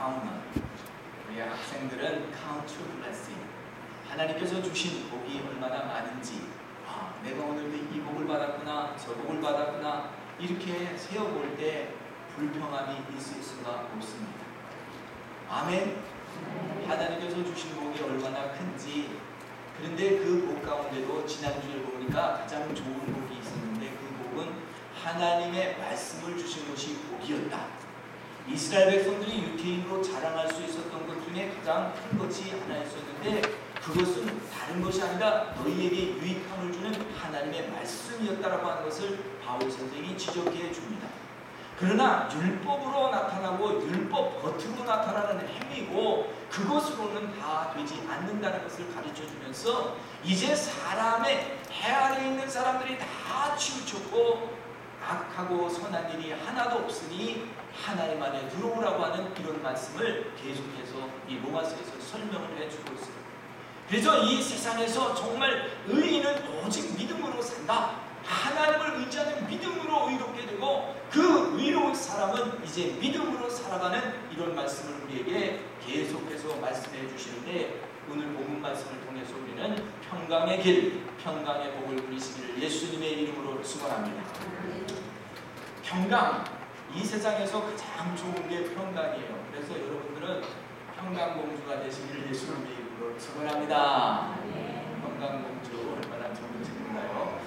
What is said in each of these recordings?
count on. 우리 학생들은 count your blessing. 하나님께서 주신 복이 얼마나 많은지, 내가 오늘도 이 복을 받았구나, 저 복을 받았구나, 이렇게 세어볼 때 불평함이 있을 수가 없습니다. 아멘. 하나님께서 주신 복이 얼마나 큰지. 그런데 그 복 가운데도 지난주에 보니까 가장 좋은 복이 있었는데, 그 복은 하나님의 말씀을 주신 것이 복이었다. 이스라엘 백성들이 유태인으로 자랑할 수 있었던 것 중에 가장 큰 것이 하나 있었는데, 그것은 다른 것이 아니라 너희에게 유익함을 주는 하나님의 말씀이었다라고 하는 것을 바울 선생이 지적해 줍니다. 그러나 율법으로 나타나고 율법 겉으로 나타나는 행위고 그것으로는 다 되지 않는다는 것을 가르쳐 주면서, 이제 사람의 해 아래 있는 사람들이 다 치우쳤고 악하고 선한 일이 하나도 없으니 하나님 안에 들어오라고 하는 이런 말씀을 계속해서 이 로마서에서 설명을 해주고 있습니다. 그래서 이 세상에서 정말 의인은 오직 믿음으로 산다. 하나님을 의지하는 믿음으로 의롭게 되고, 그 의로운 사람은 이제 믿음으로 살아가는 이런 말씀을 우리에게 계속해서 말씀해 주시는데, 오늘 본문 말씀을 통해서 우리는 평강의 길, 평강의 복을 누리시기를 예수님의 이름으로 축원합니다. 평강, 이 세상에서 가장 좋은 게 평강이에요. 그래서 여러분들은 평강공주가 되시기를 예수님의 이름으로 축원합니다. 평강공주 얼마나 좋은지 몰라요.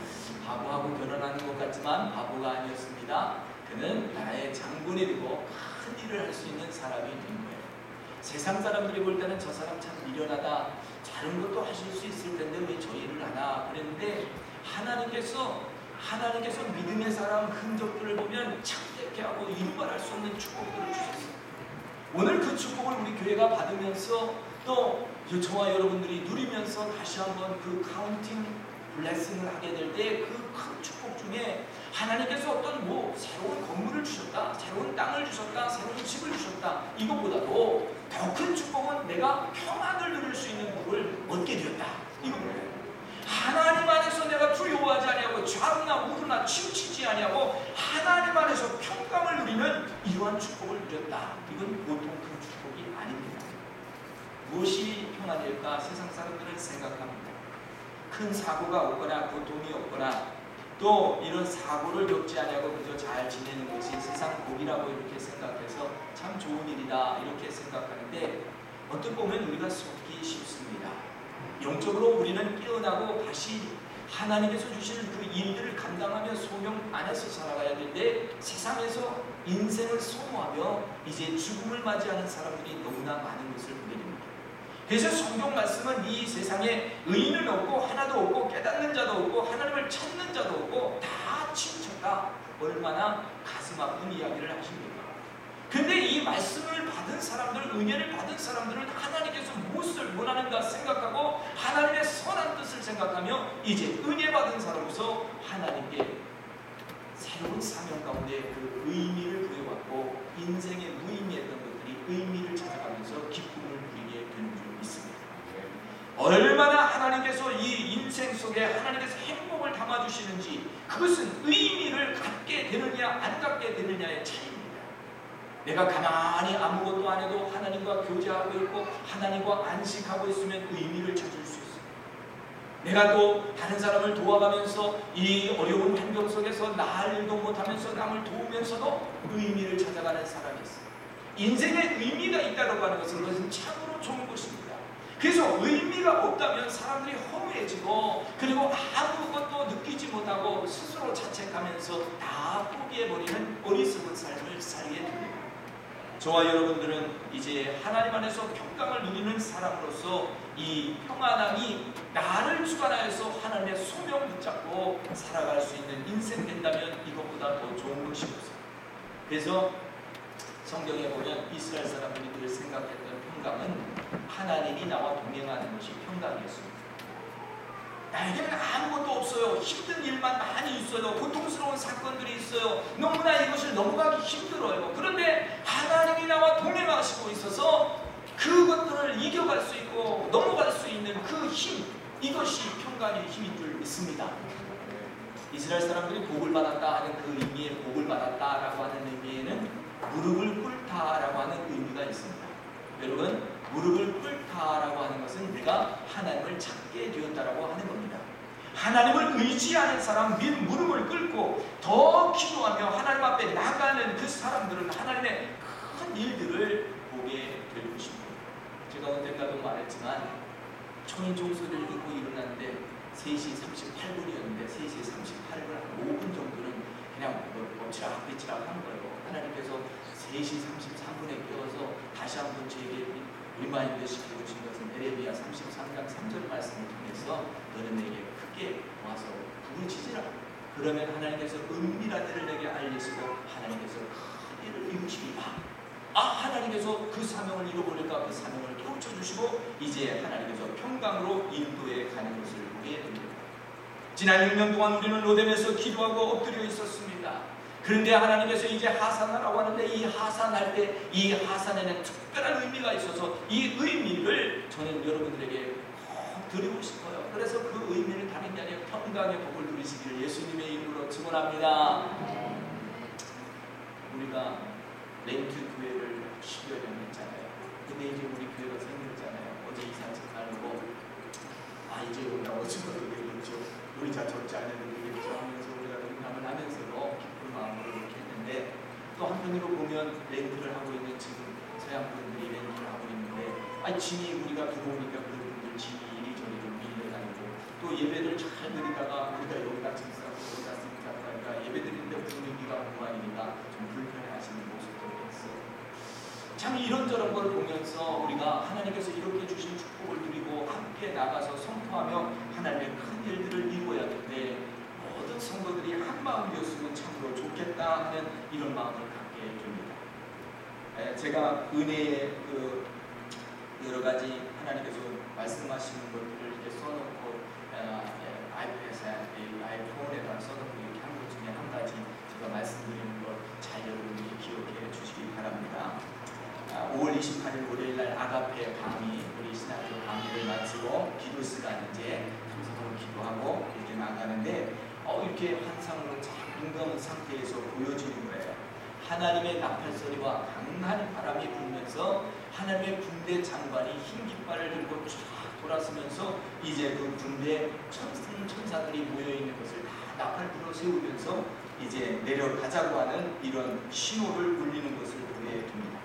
바보하고 결혼하는 것 같지만 바보가 아니었습니다. 그는 나라의 장군이 되고 큰 일을 할 수 있는 사람이 된 거예요. 세상 사람들이 볼 때는 저 사람 참 미련하다, 다른 것도 하실 수 있을 텐데 왜 저 일을 하나 그랬는데, 하나님께서 믿음의 사람 흔적들을 보면 참되게 하고 이루 말할 수 없는 축복들을 주셨어요. 오늘 그 축복을 우리 교회가 받으면서 또 저와 여러분들이 누리면서 다시 한번 그 카운팅 블레싱을 하게 될 때 그 큰 축복 중에 하나님께서 어떤 새로운 건물을 주셨다, 새로운 땅을 주셨다, 새로운 집을 주셨다, 이것보다도 더 큰 축복은 내가 평안을 누릴 수 있는 복을 얻게 되었다. 이겁니다. 하나님 안에서 내가 두려워하지 아니하고 좌우나 우르나 치우치지 아니하고 하나님 안에서 평강을 누리는 이러한 축복을 누렸다. 이건 보통 큰 축복이 아닙니다. 무엇이 평안일까? 세상 사람들은 생각합니다. 큰 사고가 없거나 고통이 없거나 또 이런 사고를 겪지 아니하고 그저 잘 지내는 것이 세상 복이라고 이렇게 생각해서 참 좋은 일이다 이렇게 생각하는데, 어떻게 보면 우리가 속기 쉽습니다. 영적으로 우리는 깨어나고 다시 하나님께서 주시는 그 일들을 감당하며 소명 안에서 살아가야 되는데, 세상에서 인생을 소모하며 이제 죽음을 맞이하는 사람들이 너무나 많은 것을 보게 됩니다. 그래서 성경 말씀은 이 세상에 의인은 없고 하나도 없고 깨닫는 자도 없고 하나님을 찾는 자도 없고 다 치우쳤다. 얼마나 가슴 아픈 이야기를 하십니까? 근데 이 말씀을 받은 사람들, 은혜를 받은 사람들은 하나님께서 무엇을 원하는가 생각하고 하나님의 선한 뜻을 생각하며 이제 은혜 받은 사람으로서 하나님께 새로운 사명 가운데 그 의미를 부여받고 인생의 무의미했던 것들이 의미를 찾아가면서 기쁨을 누리게 되는 줄 믿습니다. 얼마나 하나님께서 이 인생 속에 하나님께서 행복을 담아주시는지, 그것은 의미를 갖게 되느냐 안 갖게 되느냐의 차이입니다. 내가 가만히 아무것도 안 해도 하나님과 교제하고 있고 하나님과 안식하고 있으면 의미를 찾을 수 있어요. 내가 또 다른 사람을 도와가면서 이 어려운 환경 속에서 나을 일도 못하면서 남을 도우면서도 의미를 찾아가는 사람이 있어요. 인생에 의미가 있다고 하는 것은 그것은 참으로 좋은 것입니다. 그래서 의미가 없다면 사람들이 허무해지고 그리고 아무것도 느끼지 못하고 스스로 자책하면서 다 포기해버리는 어리석은 삶을 살게 됩니다. 저와 여러분들은 이제 하나님 안에서 평강을 누리는 사람으로서 이 평안함이 나를 주관하여서 하나님의 소명 붙잡고 살아갈 수 있는 인생 된다면 이것보다 더 좋은 것이 없어요. 그래서 성경에 보면 이스라엘 사람들이 늘 생각했던 평강은 하나님이 나와 동행하는 것이 평강이었습니다. 나에게는 아무것도 없어요. 힘든 일만 많이 있어요. 고통스러운 사건들이 있어요. 너무나 이것을 넘어가기 힘들어요. 그런데 하나님이 나와 동행하시고 있어서 그것들을 이겨갈 수 있고 넘어갈 수 있는 그 힘, 이것이 평강의 힘인 줄 믿습니다. 이스라엘 사람들이 복을 받았다 하는 그 의미의 복을 받았다라고 하는 의미에는 무릎을 꿇다라고 하는 의미가 있습니다. 여러분, 무릎을 꿇다라고 하는 것은 내가 하나님을 찾게 되었다라고 하는 겁니다. 하나님을 의지하는 사람, 무릎을 꿇고 더 기도하며 하나님 앞에 나가는 그 사람들은 하나님의 큰 일들을 보게 될 것입니다. 제가 언젠가도 말했지만 초인 종소리를 듣고 일어났는데 3시 38분이었는데 3시 38분 한 5분 정도는 그냥 엎치락뒤치락 한 거예요. 하나님께서 3시 33분에 깨워서 다시 한번 저에게 리마인드 시키고 주신 것은 에레미야 33장 3절 말씀을 통해서 너는 내게 크게 와서 부르짖으라. 그러면 하나님께서 은밀한 일을 내게 알리시고 하나님께서 큰 일을 이루시리라. 하나님께서 그 사명을 이루어보니까 그 사명을 깨우쳐 주시고 이제 하나님께서 평강으로 인도에 가는 것을 보게 됩니다. 지난 6년 동안 우리는 로뎀에서 기도하고 엎드려 있었습니다. 그런데 하나님께서 이제 하산하라고 하는데 이 하산할 때 이 하산에는 특별한 의미가 있어서 이 의미를 저는 여러분들에게 꼭 드리고 싶어요. 그래서 그 의미를 다른 게 아니라 평강의 복을 누리시기를 예수님의 이름으로 축원합니다. 우리가 렌트 교회를 10여 년 했잖아요. 근데 이제 우리 교회가 생겼잖아요. 어제 이사집 가려고 이제 우리가 어찌보다 되겠죠. 우리 자 적지 않은 되겠죠 하면서 우리가 농담을 하면서도 기쁜 마음으로 이렇게 했는데 또 한편으로 보면 렌트를 하고 있는 지금 서양 분들이 렌트를 하고 있는데 짐이 우리가 들어오니까 그분들 짐이 이리저리 좀 밀려다니고 또 예배를 잘 드리다가 우리가 여기다 짐 싸고 여기다 짐 싸고 하니까 예배 드리는데 분위기가 엉망이니까 좀 불편해하시는 모습도 있어요. 참 이런저런 걸 보면서 우리가 하나님께서 이렇게 주신 축복을 누리고 함께 나가서 선포하며 하나님의 큰 일들을 이루어야 하는데 모든 성도들이 한 마음이었으면 참으로 좋겠다 하는 이런 마음을 갖게 됩니다. 제가 은혜의 여러 가지 하나님께서 말씀하시는 것들을 이렇게 써놓고 아이폰에다 써놓고 이렇게 한 것 중에 한 가지 제가 말씀드리는 것 잘 여러분들이 기억해 주시기 바랍니다. 5월 28일 월요일날 아가페 강의, 우리 신학교 강의를 마치고 기도 시간 이제 감사로 기도하고 이렇게 나가는데 이렇게 환상으로 쫙 눈 감은 상태에서 보여지는 거예요. 하나님의 나팔소리와 강한 바람이 불면서 하나님의 군대 장관이 흰 깃발을 들고 쫙 돌아서면서 이제 그 군대 천사들이 모여있는 것을 다 나팔 불어 세우면서 이제 내려가자고 하는 이런 신호를 울리는 것을 보게 됩니다.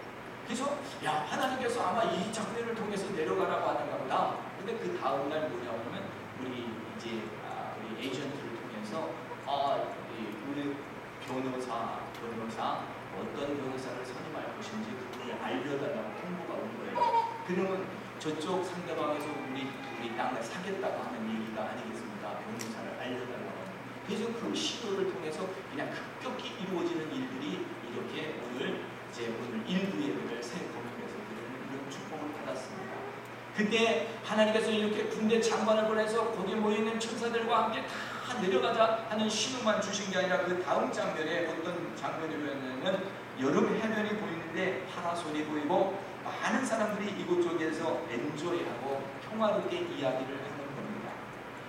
그래서 하나님께서 아마 이 장면을 통해서 내려가라고 하는가 보다. 근데 그 다음날 뭐냐면 우리 이제 우리 에이전트를 통해서 우리 변호사 어떤 변호사를 선임할 것인지 그분을 알려달라고 통보가 온 거예요. 그러면 저쪽 상대방에서 우리 땅을 사겠다고 하는 얘기가 아니겠습니까? 변호사를 알려달라고 하는. 그래서 그 시도를 통해서 그냥 급격히 이루어지는 일들이 이렇게 오늘 일부 예배를 새 공연에서 드리는 이런 축복을 받았습니다. 그때 하나님께서 이렇게 군대 장관을 보내서 거기에 모여있는 천사들과 함께 다 내려가자 하는 신호만 주신 게 아니라 그 다음 장면에 어떤 장면이 보였냐면 여름 해변이 보이는데 파라솔이 보이고 많은 사람들이 이곳저곳에서 엔조이하고 평화롭게 이야기를 하는 겁니다.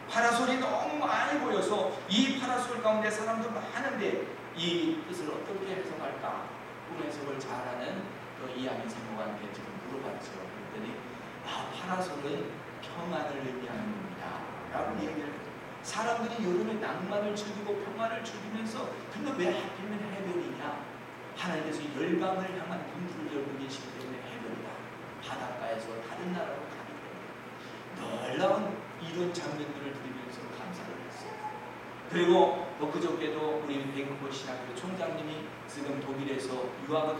파라솔이 너무 많이 보여서 이 파라솔 가운데 사람도 많은데 이 뜻을 어떻게 해석할까? 해석을 잘하는 또 이야기 사모한테 지금 물어봤죠. 그랬더니 파라솔은 평안을 의미하는 겁니다 라고 얘기를 해요. 사람들이 여름에 낭만을 즐기고 평안을 즐기면서 근데 왜 하필이면 해변이냐? 하나님께서 열방을 향한 분들을 열고 계시기 때문에 해변이다. 바닷가에서 다른 나라로 가기 때문에 놀라운 이런 장면들을 드리면서 감사를 했어요. 그리고 그저께도 우리 밴쿠버 신학교 총장님이 지금 독일에서 유학을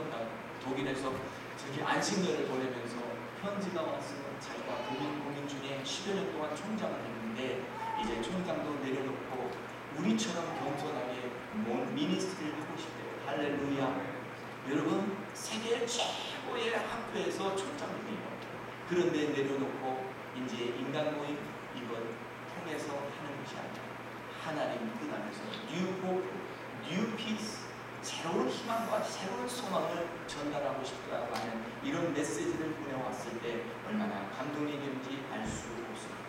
독일에서 저렇게 안식년을 보내면서 편지가 왔어요. 자기가 공인 중에 10여 년 동안 총장을 했는데 이제 총장도 내려놓고 우리처럼 겸손하게 미니스트리를 하고 싶대요. 할렐루야. 여러분 세계 최고의 학교에서 총장님이에요. 그런데 내려놓고 이제 인간 모임 이걸 통해서 하는 것이 아니라 하나님 뜻 안에서 뉴 호프, 뉴 피스, 새로운 희망과 새로운 소망을 전달하고 싶다고 하는 이런 메시지를 보내왔을 때 얼마나 감동이 되는지 알 수 없습니다.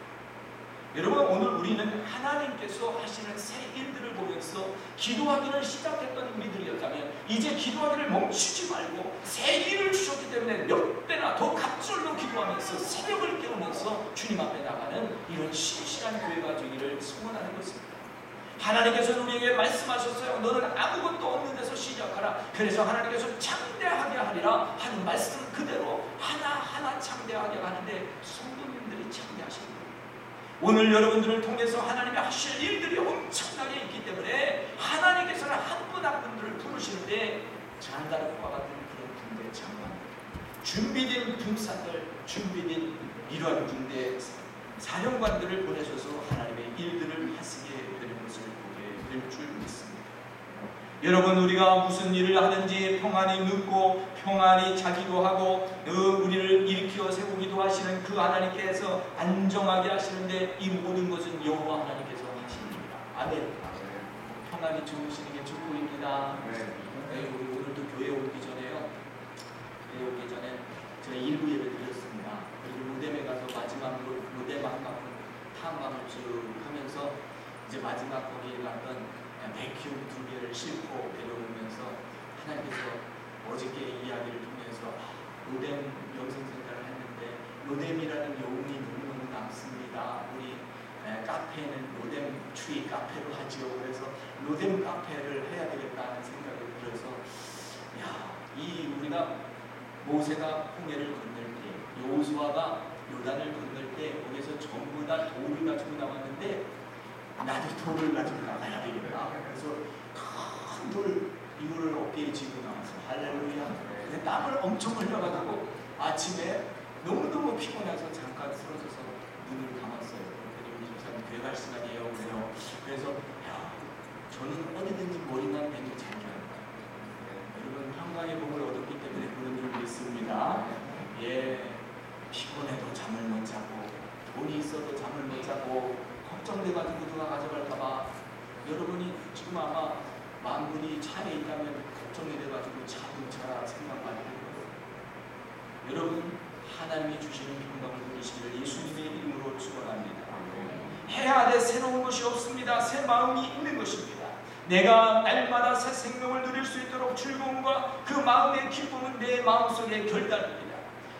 여러분, 오늘 우리는 하나님께서 하시는 새 일들을 보면서 기도하기를 시작했던 우리들이었다면 이제 기도하기를 멈추지 말고 새 일을 주셨기 때문에 몇 배나 더 갑절로 기도하면서 새벽을 깨우면서 주님 앞에 나가는 이런 신실한 교회가 되기를 소원하는 것입니다. 하나님께서 우리에게 말씀하셨어요. 너는 아무것도 없는 데서 시작하라. 그래서 하나님께서 창대하게 하리라 하는 말씀 그대로 하나하나 창대하게 하는데 성도님들이 창대하십니다. 오늘 여러분들을 통해서 하나님이 하실 일들이 엄청나게 있기 때문에 하나님께서는 한 분 한 분들을 부르시는데 장다르와 같은 그런 군대 장관, 준비된 군사들, 준비된 이러한 군대 사령관들을 보내셔서 하나님의 일들을 하시게 되는 것을 보게 될 줄 믿습니다. 여러분, 우리가 무슨 일을 하든지 평안히 눕고 평안히 자기도 하고 우리를 일으켜 세우기도 하시는 그 하나님께서 안정하게 하시는데 이 모든 것은 여호와 하나님께서 하십니다. 아멘. 평안히 주무시는 게 축복입니다. 우리 오늘도 교회 오기 전에요. 교회 오기 전에 제가 일부 예배 드렸습니다. 그리고 로뎀에 가서 마지막으로 로뎀 한강 탐방을 쭉 하면서 이제 마지막 거기에 갔던 백큐 2개를 싣고 내려오면서 하나님께서 어저께 이야기를 통해서 로뎀 영성센터를 했는데 로뎀이라는 여운이 너무너무 남습니다. 우리 카페는 로뎀 추위 카페로 하지요. 그래서 로뎀 카페를 해야 되겠다는 생각이 들어서 이 우리가 모세가 홍해를 건널 때 여호수아가 요단을 건널 때 거기서 전부 다 돌을 가지고 나왔는데 나도 돌을 가지고 나가야 되겠다. 그래서 큰 돌 이거를 어깨에 쥐고 나와서 할렐루야. 근데 땀을 엄청 흘려가지고 아침에 너무너무 피곤해서 잠깐 쓰러져서 눈을 감았어요. 그랬더니 우리 집사님 교회 갈 시간이에요. 그래서 저는 어디든지 머리만 대도 괜찮아요. 여러분, 평강의 복을 얻었기 때문에 그런 줄 믿습니다. 피곤해도 잠을 못 자고 돈이 있어도 잠을 못 자고 걱정돼가지고 누가 가져갈까봐 여러분이 지금 아마 만군이 차에 있다면 걱정이 돼가지고 자동차 생각만 하는 거예요. 여러분, 하나님이 주시는 평강을 누리시기를 예수님의 이름으로 축원합니다. 해야 돼 새로운 것이 없습니다. 새 마음이 있는 것입니다. 내가 날마다 새 생명을 누릴 수 있도록 즐거움과 그 마음의 기쁨은 내 마음속에 결단입니다.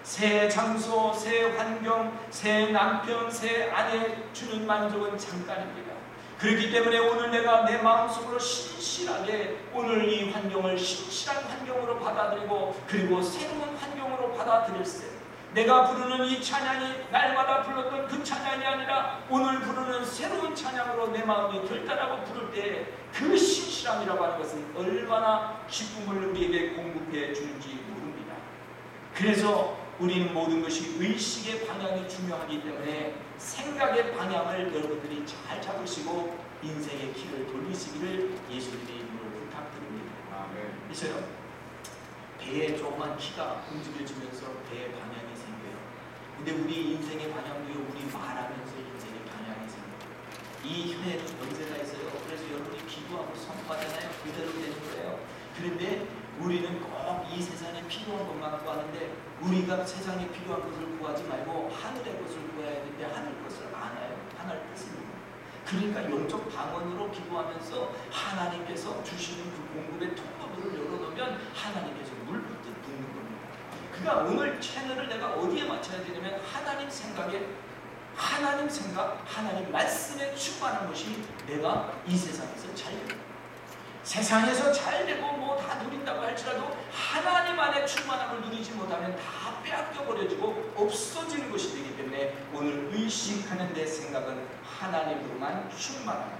새 장소, 새 환경, 새 남편, 새 아내 주는 만족은 잠깐입니다. 그렇기 때문에 오늘 내가 내 마음속으로 신실하게 오늘 이 환경을 신실한 환경으로 받아들이고 그리고 새로운 환경으로 받아들일 때 내가 부르는 이 찬양이 날마다 불렀던 그 찬양이 아니라 오늘 부르는 새로운 찬양으로 내 마음이 결단하고 부를 때 그 신실함이라고 하는 것은 얼마나 기쁨을 우리에게 공급해 주는지 모릅니다. 그래서 우리는 모든 것이 의식의 방향이 중요하기 때문에 생각의 방향을 여러분들이 잘 잡으시고 인생의 키를 돌리시기를 예수님의 이름으로 부탁드립니다. 있어요. 배에 조그만 키가 움직여지면서 배의 방향이 생겨요. 근데 우리 인생의 방향도요, 우리 말하면서 인생의 방향이 생겨요. 이 혀에는 연세가 있어요. 그래서 여러분이 기도하고 선포하잖아요. 그대로 되는 거예요. 그런데 우리는 꼭 이 세상에 필요한 것만 구하는데 우리가 세상에 필요한 것을 구하지 말고 하늘의 것을 구해야 되는데 하늘 것을 알아요. 하늘 뜻입니다. 그러니까 영적 방언으로 기도하면서 하나님께서 주시는 그 공급의 통로들을 열어놓으면 하나님께서 물붓듯 붓는 겁니다. 그러니까 오늘 채널을 내가 어디에 맞춰야 되냐면 하나님 생각에 하나님 생각, 하나님 말씀에 충만한 것이 내가 이 세상에서 잘 됩니다. 세상에서 잘 되고 뭐 다 누린다고 할지라도 하나님 안에 충만함을 누리지 못하면 다 빼앗겨 버려지고 없어지는 것이 되기 때문에 오늘 의식하는 내 생각은 하나님으로만 충만함,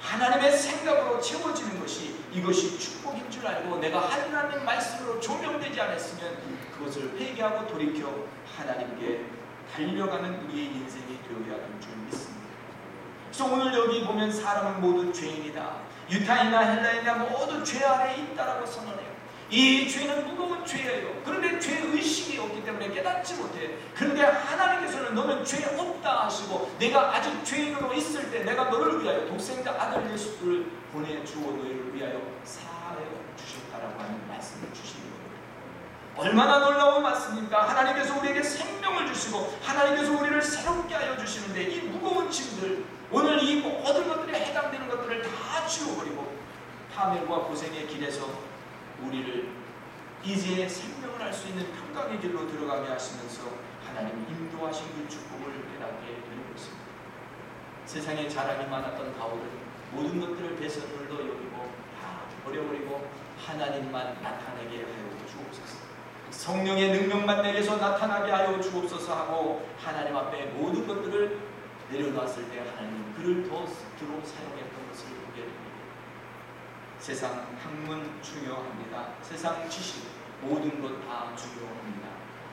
하나님의 생각으로 채워지는 것이 이것이 축복인 줄 알고 내가 하나님 말씀으로 조명되지 않았으면 그것을 회개하고 돌이켜 하나님께 달려가는 우리의 인생이 되어야 할 줄 믿습니다. 그래서 오늘 여기 보면 사람은 모두 죄인이다. 유타인이나 헬라인이나 모두 죄 아래에 있다라고 선언해요. 이 죄는 무거운 죄예요. 그런데 죄의식이 없기 때문에 깨닫지 못해. 그런데 하나님께서는 너는 죄 없다 하시고 내가 아직 죄인으로 있을 때 내가 너를 위하여 독생자 아들 예수를 보내주어 너희를 위하여 사하여 주셨다라고 하는 말씀을 주시는 거예요. 얼마나 놀라운 말씀입니까? 하나님께서 우리에게 생명 생명을 주시고 하나님께서 우리를 새롭게 하여 주시는데 이 무거운 짐들, 오늘 이 모든 것들에 해당되는 것들을 다 지워버리고 파멸과 고생의 길에서 우리를 이제 생명을 할 수 있는 평강의 길로 들어가게 하시면서 하나님 인도하신 그 축복을 깨닫게 되는 것입니다. 세상에 자랑이 많았던 바울은 모든 것들을 배설물로 여기고 다 버려버리고 하나님만 나타내게 하여 주옵소서. 성령의 능력만 내게서 나타나게 하여 주옵소서 하고 하나님 앞에 모든 것들을 내려놨을 때 하나님 그를 더 스스로 사용했던 것을 보게 됩니다. 세상 학문 중요합니다. 세상 지식 모든 것 다 중요합니다.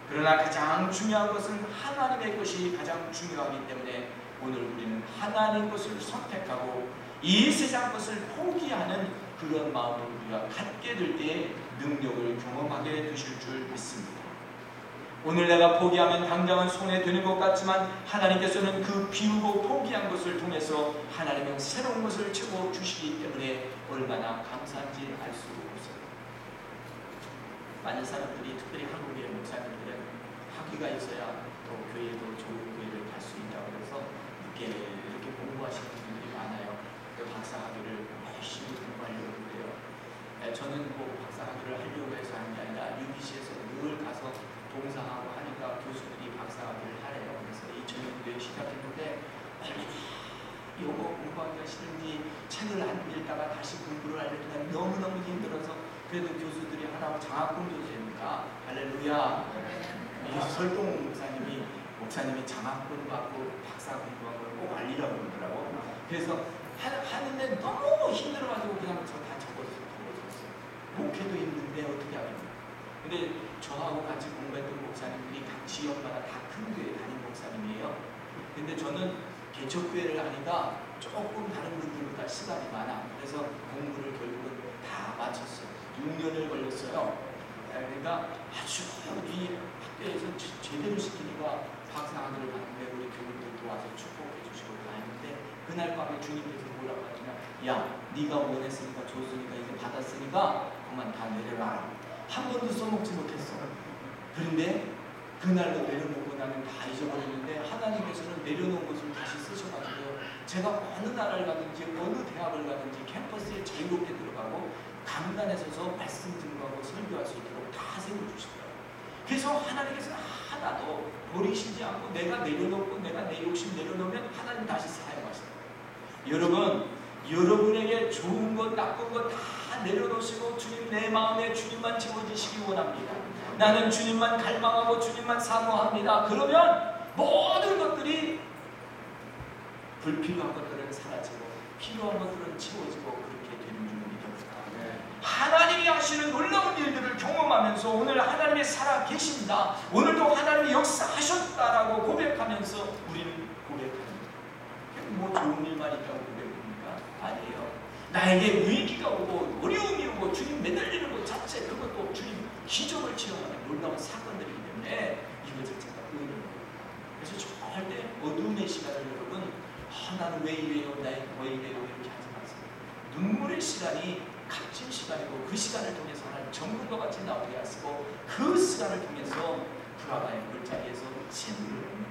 그러나 가장 중요한 것은 하나님의 것이 가장 중요하기 때문에 오늘 우리는 하나님 것을 선택하고 이 세상 것을 포기하는 그런 마음을 우리가 갖게 될 때에 능력을 경험하게 되실 줄 믿습니다. 오늘 내가 포기하면 당장은 손해되는 것 같지만 하나님께서는 그 비우고 포기한 것을 통해서 하나님은 새로운 것을 채워주시기 때문에 얼마나 감사한지 알 수 없어요. 많은 사람들이 특별히 한국의 목사님들은 학위가 있어야 또 교회도 좋은 교회를 갈 수 있다고 해서 늦게 이렇게 공부하시는 분들이 많아요. 박사 학위를 열심히 공부하려고 그래요. 저는 뭐 박사 학위를 하려고 해서 하는 게 아니라 UBC에서 늘 가서 봉사하고 하니까 교수들이 박사 학위를 하래요. 그래서 2006년도에 시작했는데 이거 공부하기가 싫은지 책을 안 읽다가 다시 공부를 하려니까 너무너무 힘들어서 그래도 교수들이 하라고 장학금도 됩니다. 할렐루야. 설동 목사님이 장학금 받고 박사 공부한 걸 꼭 알리라고 그러더라고. 그래서 하는데 너무 힘들어가지고 그냥 저 다 접어줬어요. 목회도 힘든데 어떻게 하겠냐. 근데 저하고 같이 공부했던 목사님들이 각 지역마다 다 큰 교회 담임 목사님이에요. 근데 저는 개척교회를 하니까 조금 다른 분들보다 시간이 많아. 그래서 공부를 결국은 다 마쳤어요. 6년을 걸렸어요. 그러니까 아주 이 학교에서 제대로 시키니까 박사학위를 받는데 우리 교우들도 와서 축복해 주시고 다 했는데 그날 밤에 주님께서 뭐라고 하시냐, 야 네가 원했으니까 줬으니까 이제 받았으니까 그만 다 내려놔라. 한 번도 써먹지 못했어. 그런데 그날로 내려놓고 나는 다 잊어버렸는데 하나님께서는 내려놓은 것을 다시 쓰셔가지고 제가 어느 나라를 가든지 어느 대학을 가든지 캠퍼스에 자유롭게 들어가고 강단에 서서 말씀 증거하고 설교할 수 있도록 다 세워주시더라고요. 그래서 하나님께서는 하나도 버리시지 않고 내가 내려놓고 내가 내 욕심 내려놓으면 하나님 다시 사용하시더라고요. 여러분, 여러분에게 좋은 것 나쁜 것 다 내려놓으시고 주님 내 마음에 주님만 채워지시기 원합니다. 나는 주님만 갈망하고 주님만 사모합니다. 그러면 모든 것들이 불필요한 것들은 사라지고 필요한 것들은 채워지고 그렇게 되는 줄 믿습니다. 하나님이 하시는 놀라운 일들을 경험하면서 오늘 하나님이 살아 계신다, 오늘도 하나님이 역사하셨다라고 고백하면서 우리는 고백합니다. 뭐 좋은 일만 있다고 고백합니까? 아니에요. 나에게 위기가 오고 어려움이 오고 주님 매달리는 것 자체, 그것도 주님 기적을 체험하는 놀라운 사건들이기 때문에 이것 자체가 의미입니다. 그래서 절대 어둠의 시간을 여러분 나는 왜 이래요, 나는 왜 이래요 이렇게 하지 마세요. 눈물의 시간이 값진 시간이고 그 시간을 통해서 하나님 정글과 같이 나오게 하시고 그 시간을 통해서 브라바의 골짜기에서 재물을 얻는 겁니다.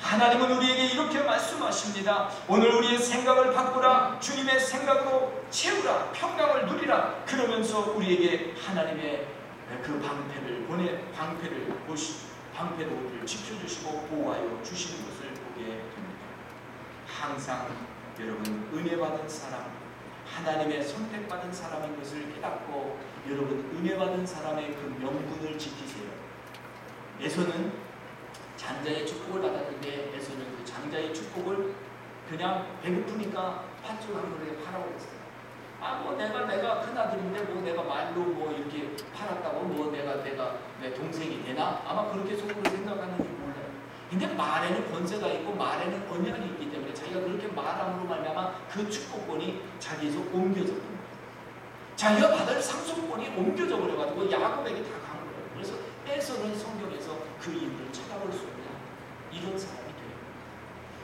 하나님은 우리에게 이렇게 말씀하십니다. 오늘 우리의 생각을 바꾸라, 주님의 생각으로 채우라, 평강을 누리라. 그러면서 우리에게 하나님의 그 방패로 우리를 지켜주시고 보호하여 주시는 것을 보게 됩니다. 항상 여러분 은혜 받은 사람, 하나님의 선택받은 사람인 것을 깨닫고 여러분 은혜 받은 사람의 그 명분을 지키세요. 에서는 장자의 축복을 받았는데 에서는 그 장자의 축복을 그냥 배고프니까 팥죽 한 그릇에 팔아고 그랬어요. 뭐 내가 큰아들인데 뭐 내가 말로 뭐 이렇게 팔았다고 뭐 내가 내 동생이 되나? 아마 그렇게 속으로 생각하는지 몰라요. 근데 말에는 권세가 있고 말에는 언약이 있기 때문에 자기가 그렇게 말함으로 말미암아 그 축복권이 자기에서 옮겨졌던 거예요. 자기가 받을 상속권이 옮겨져 버려가지고 야곱에게 다 간 거예요. 그래서 에서는 성경에서 그 이유를 찾아볼 수 없는 이런 사람이 돼요.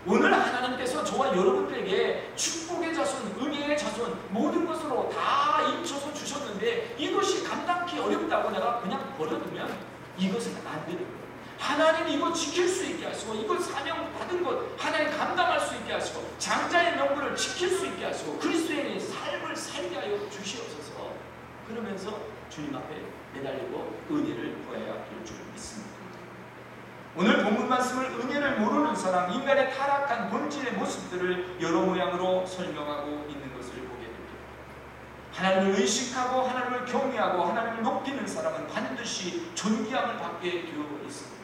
오늘 하나님께서 저와 여러분들에게 축복의 자손, 은혜의 자손 모든 것으로 다 입혀서 주셨는데 이것이 감당하기 어렵다고 내가 그냥 버려두면 이것은 안 되는 거예요. 하나님이 이거 지킬 수 있게 하시고 이거 사명 받은 것 하나님 감당할 수 있게 하시고 장자의 명분을 지킬 수 있게 하시고 그리스도인의 삶을 살게 하여 주시옵소서. 그러면서 주님 앞에 매달리고 은혜를 구해야 할 줄 믿습니다. 오늘 본문 말씀을 은혜를 모르는 사람, 인간의 타락한 본질의 모습들을 여러 모양으로 설명하고 있는 것을 보게 됩니다. 하나님을 의식하고 하나님을 경외하고 하나님을 높이는 사람은 반드시 존귀함을 받게 되어 있습니다.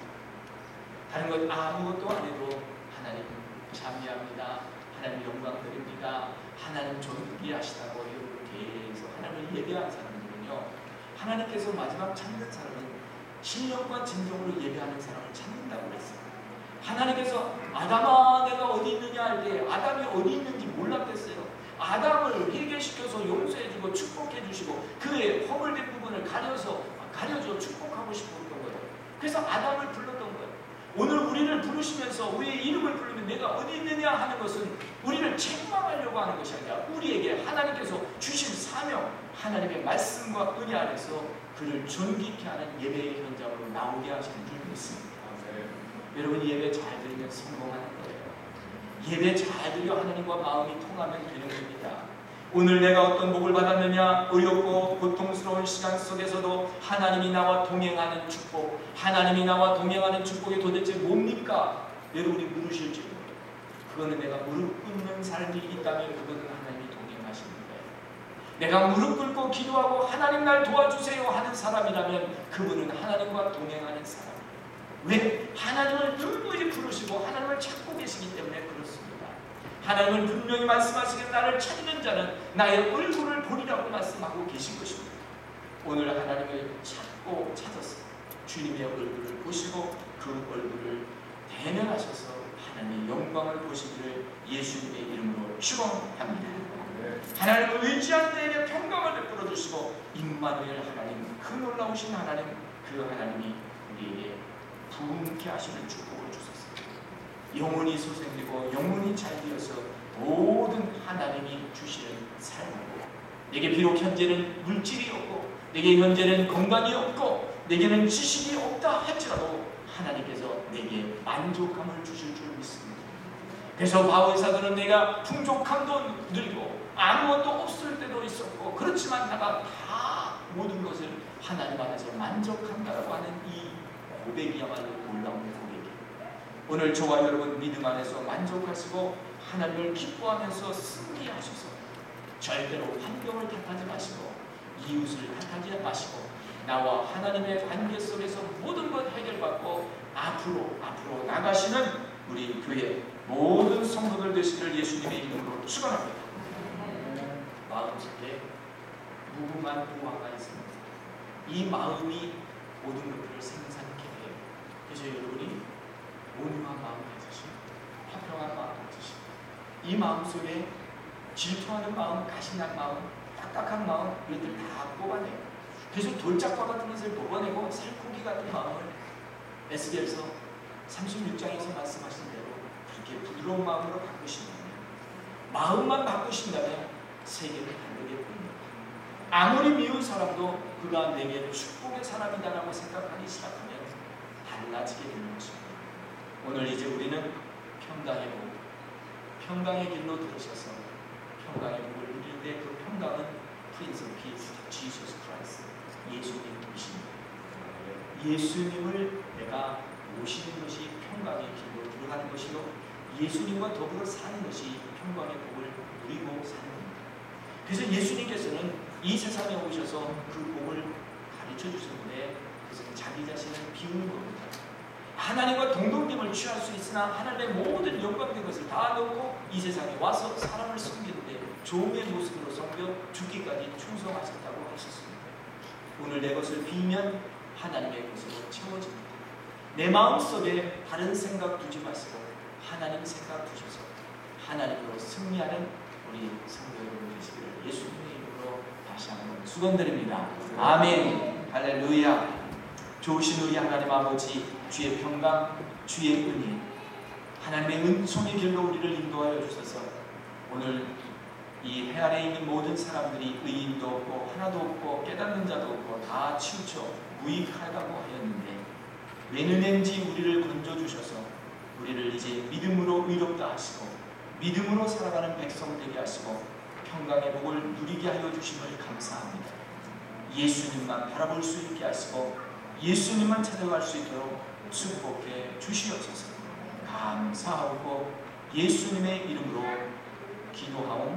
다른 것 아무것도 안 해도 하나님 찬미합니다. 하나님 영광 드립니다. 하나님 존귀하시다고 이렇게 계속 하나님을 예배하는 사람들은요, 하나님께서 마지막 찾는 사람은 신령과 진정으로 예배하는 사람을 찾는다고 그랬어요. 하나님께서 아담아 내가 어디 있느냐 할 때 아담이 어디 있는지 몰랐겠어요. 아담을 회개시켜서 용서해주고 축복해주시고 그의 허물된 부분을 가려줘 축복하고 싶었던 거예요. 그래서 아담을 불렀던 거예요. 오늘 우리를 부르시면서 우리의 이름을 부르면 내가 어디 있느냐 하는 것은 우리를 책망하려고 하는 것이 아니라 우리에게 하나님께서 주신 사명, 하나님의 말씀과 은혜 안에서 그를 존귀케 하는 예배의 현장으로 나오게 하시는 줄 믿습니다. 여러분 예배 잘 드리면 성공하는 거예요. 예배 잘 드려 하나님과 마음이 통하면 되는 겁니다. 오늘 내가 어떤 복을 받았느냐, 어렵고 고통스러운 시간 속에서도 하나님이 나와 동행하는 축복, 하나님이 나와 동행하는 축복이 도대체 뭡니까? 여러분이 물으실지 모르겠어요. 그거는 내가 무릎 꿇는 삶이 있다면 그거는 하나님이 동행하시는 거예요. 내가 무릎 꿇고 기도하고 하나님 날 도와주세요 하는 사람이라면 그분은 하나님과 동행하는 사람이에요. 왜? 하나님을 분명히 부르시고 하나님을 찾고 계시기 때문에 그렇습니다. 하나님은 분명히 말씀하시기를 나를 찾는 자는 나의 얼굴을 보리라고 말씀하고 계신 것입니다. 오늘 하나님을 찾고 찾아서 주님의 얼굴을 보시고 그 얼굴을 대면하셔서 하나님의 영광을 보시기를 예수님의 이름으로 축원합니다. 하나님을 의지한 자에게 평강을 베풀어 주시고 임마누엘 하나님, 그 놀라우신 하나님, 그 하나님이 우리에게 부흥케 하시는 축복을 주소서. 영혼이 소생되고 영혼이 잘 되어서 모든 하나님이 주시는 삶이고, 내게 비록 현재는 물질이 없고 내게 현재는 건강이 없고 내게는 지식이 없다 할지라도 하나님께서 내게 만족함을 주실 줄 믿습니다. 그래서 바울 사도는 내가 풍족함도 누리고 아무것도 없을 때도 있었고 그렇지만 내가 다 모든 것을 하나님 안에서 만족한다라고 하는 이 고백이야말로 놀라운 고백이에요. 오늘 저와 여러분 믿음 안에서 만족하시고 하나님을 기뻐하면서 승리하셔서 절대로 환경을 탓하지 마시고 이웃을 탓하지 마시고 나와 하나님의 관계 속에서 모든 것 해결받고 앞으로 나가시는 우리 교회 모든 성도들 되시기를 예수님의 이름으로 축원합니다. 마음속에 무궁한 보화가 있습니다. 이 마음이 모든 것들을 생산케 해요. 그래서 여러분이 온유한 마음 가지시고 화평한 마음 가지시고 이 마음 속에 질투하는 마음, 가신한 마음, 딱딱한 마음 이것들 다 뽑아내요. 그래서 돌짝과 같은 것을 뽑아내고 살코기 같은 마음을 에스겔서 36장에서 말씀하신 대로 그렇게 부드러운 마음으로 바꾸신다면, 마음만 바꾸신다면 세계를 다르게 보입니다. 아무리 미운 사람도 그가 내게 축복의 사람이다라고 생각하기 시작하면 달라지게 되는 것입니다. 오늘 이제 우리는 평강의 복, 평강의 길로 들으셔서 평강의 복을 누리는데 그 평강은 Prince of Peace, Jesus Christ, 예수님이십니다. 예수님을 내가 모시는 것이 평강의 길로 들어가는 것이요, 예수님과 더불어 사는 것이 평강의 복을 누리고 사는 겁니다. 그래서 예수님께서는 이 세상에 오셔서 그 복을 가르쳐 주셨는데 그것은 자기 자신을 비우는 겁니다. 하나님과 동등됨을 취할 수 있으나 하나님의 모든 영광된 것을 다 놓고 이 세상에 와서 사람을 섬기는데 종의 모습으로 섬겨 죽기까지 충성하셨다고 하셨습니다. 오늘 내 것을 비면 하나님의 것으로 채워집니다. 내 마음속에 다른 생각 두지 마시고 하나님 생각 두셔서 하나님으로 승리하는 우리 성도 여러분 되시기를 예수님의 이름으로 다시 한번 축원드립니다. 아멘. 할렐루야. 좋으신 우리 하나님 아버지, 주의 평강, 주의 은혜, 하나님의 은총의 길로 우리를 인도하여 주셔서 오늘 이 해 아래에 있는 모든 사람들이 의인도 없고 하나도 없고 깨닫는 자도 없고 다 치우쳐 무익하다고 하였는데 웬 은혜인지 우리를 건져주셔서 우리를 이제 믿음으로 의롭다 하시고 믿음으로 살아가는 백성 되게 하시고 평강의 복을 누리게 하여 주심을 감사합니다. 예수님만 바라볼 수 있게 하시고 예수님만 찾아갈 수 있도록 축복해 주시옵소서. 감사하고 예수님의 이름으로 기도하옵나이다.